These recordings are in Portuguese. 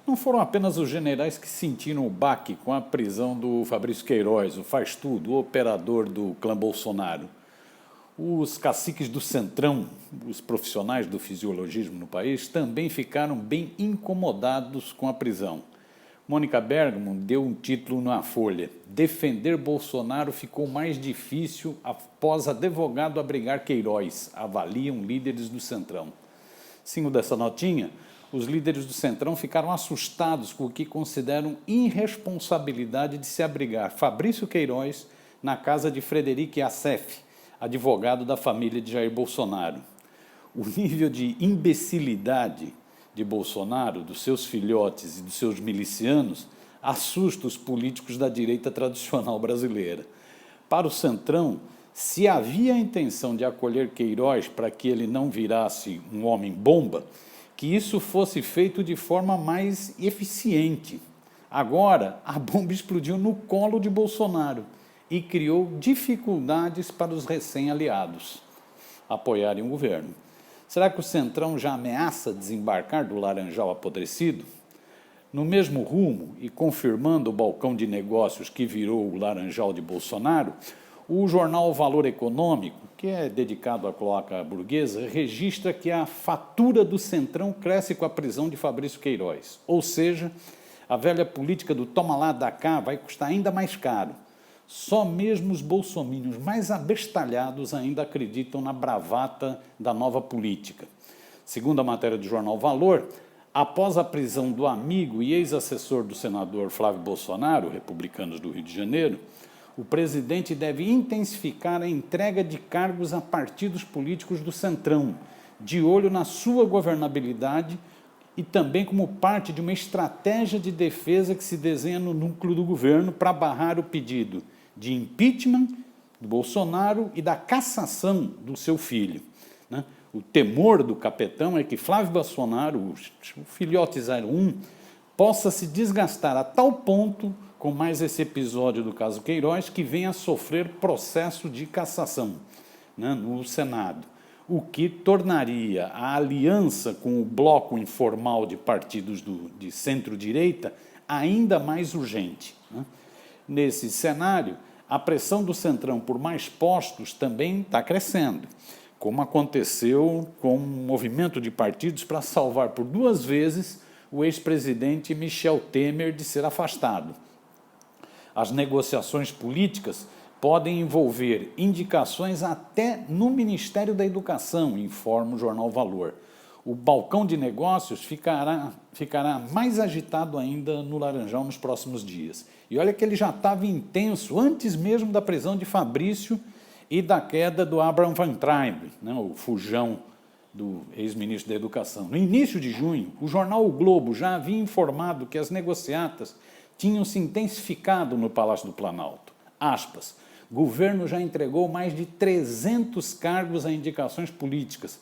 Não foram apenas os generais que sentiram o baque com a prisão do Fabrício Queiroz, o faz-tudo, o operador do clã Bolsonaro. Os caciques do Centrão, os profissionais do fisiologismo no país, também ficaram bem incomodados com a prisão. Mônica Bergamo deu um título na Folha: "Defender Bolsonaro ficou mais difícil após advogado abrigar Queiroz", avaliam líderes do Centrão. Segundo dessa notinha, os líderes do Centrão ficaram assustados com o que consideram irresponsabilidade de se abrigar Fabrício Queiroz na casa de Frederic Assef, advogado da família de Jair Bolsonaro. O nível de imbecilidade de Bolsonaro, dos seus filhotes e dos seus milicianos assusta os políticos da direita tradicional brasileira. Para o Centrão, se havia a intenção de acolher Queiroz para que ele não virasse um homem-bomba, que isso fosse feito de forma mais eficiente. Agora, a bomba explodiu no colo de Bolsonaro e criou dificuldades para os recém-aliados apoiarem o governo. Será que o Centrão já ameaça desembarcar do Laranjal apodrecido? No mesmo rumo, e confirmando o balcão de negócios que virou o Laranjal de Bolsonaro, o jornal Valor Econômico, que é dedicado à cloaca burguesa, registra que a fatura do Centrão cresce com a prisão de Fabrício Queiroz. Ou seja, a velha política do toma lá, dá cá vai custar ainda mais caro. Só mesmo os bolsomínios mais abestalhados ainda acreditam na bravata da nova política. Segundo a matéria do jornal Valor, após a prisão do amigo e ex-assessor do senador Flávio Bolsonaro, republicanos do Rio de Janeiro, o presidente deve intensificar a entrega de cargos a partidos políticos do Centrão, de olho na sua governabilidade e também como parte de uma estratégia de defesa que se desenha no núcleo do governo para barrar o pedido de impeachment do Bolsonaro e da cassação do seu filho. O temor do capetão é que Flávio Bolsonaro, o filhote 01, possa se desgastar a tal ponto com mais esse episódio do caso Queiroz que venha a sofrer processo de cassação no Senado, o que tornaria a aliança com o bloco informal de partidos de centro-direita ainda mais urgente. Nesse cenário, a pressão do Centrão por mais postos também está crescendo, como aconteceu com um movimento de partidos para salvar por 2 vezes o ex-presidente Michel Temer de ser afastado. As negociações políticas podem envolver indicações até no Ministério da Educação, informa o jornal Valor. O balcão de negócios ficará mais agitado ainda no Laranjal nos próximos dias. E olha que ele já estava intenso antes mesmo da prisão de Fabrício e da queda do Abraham Weintraub, o fujão do ex-ministro da Educação. No início de junho, o jornal O Globo já havia informado que as negociatas tinham se intensificado no Palácio do Planalto. Aspas, governo já entregou mais de 300 cargos a indicações políticas,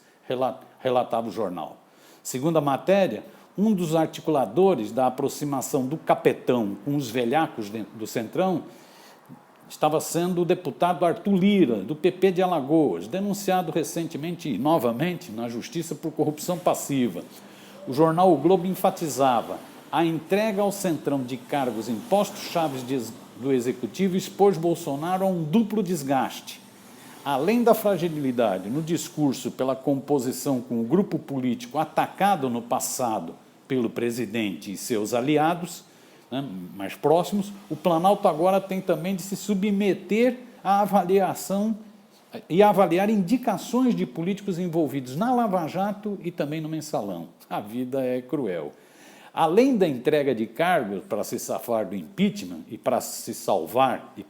relatava o jornal. Segundo a matéria, um dos articuladores da aproximação do capetão com os velhacos do Centrão estava sendo o deputado Arthur Lira, do PP de Alagoas, denunciado recentemente e novamente na Justiça por corrupção passiva. O jornal O Globo enfatizava: a entrega ao Centrão de cargos em postos-chave do Executivo expôs Bolsonaro a um duplo desgaste. Além da fragilidade no discurso pela composição com o grupo político atacado no passado pelo presidente e seus aliados, mais próximos, o Planalto agora tem também de se submeter à avaliação e avaliar indicações de políticos envolvidos na Lava Jato e também no Mensalão. A vida é cruel. Além da entrega de cargos para se safar do impeachment e para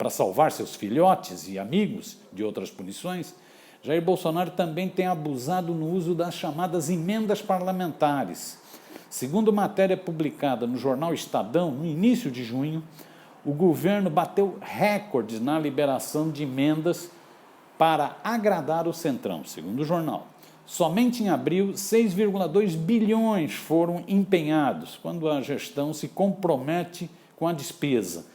salvar seus filhotes e amigos de outras punições, Jair Bolsonaro também tem abusado no uso das chamadas emendas parlamentares. Segundo matéria publicada no jornal Estadão, no início de junho, o governo bateu recordes na liberação de emendas para agradar o Centrão, segundo o jornal. Somente em abril, 6,2 bilhões foram empenhados, quando a gestão se compromete com a despesa.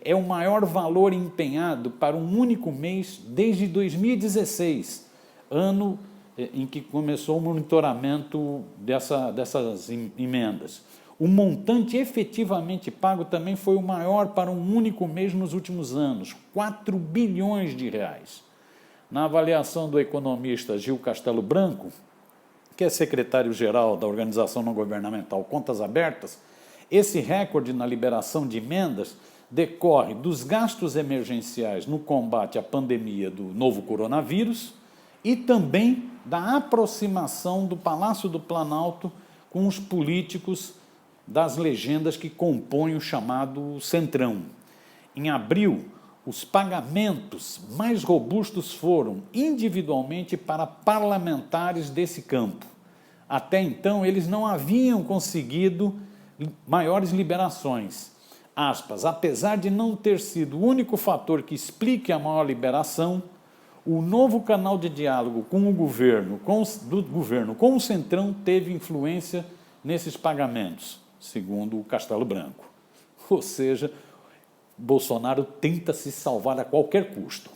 É o maior valor empenhado para um único mês desde 2016, ano em que começou o monitoramento dessas emendas. O montante efetivamente pago também foi o maior para um único mês nos últimos anos, 4 bilhões de reais. Na avaliação do economista Gil Castelo Branco, que é secretário-geral da organização não governamental Contas Abertas, esse recorde na liberação de emendas decorre dos gastos emergenciais no combate à pandemia do novo coronavírus e também da aproximação do Palácio do Planalto com os políticos das legendas que compõem o chamado Centrão. Em abril, os pagamentos mais robustos foram individualmente para parlamentares desse campo. Até então, eles não haviam conseguido maiores liberações. Aspas, apesar de não ter sido o único fator que explique a maior liberação, o novo canal de diálogo com o governo, com o Centrão, teve influência nesses pagamentos, segundo o Castelo Branco. Ou seja, Bolsonaro tenta se salvar a qualquer custo.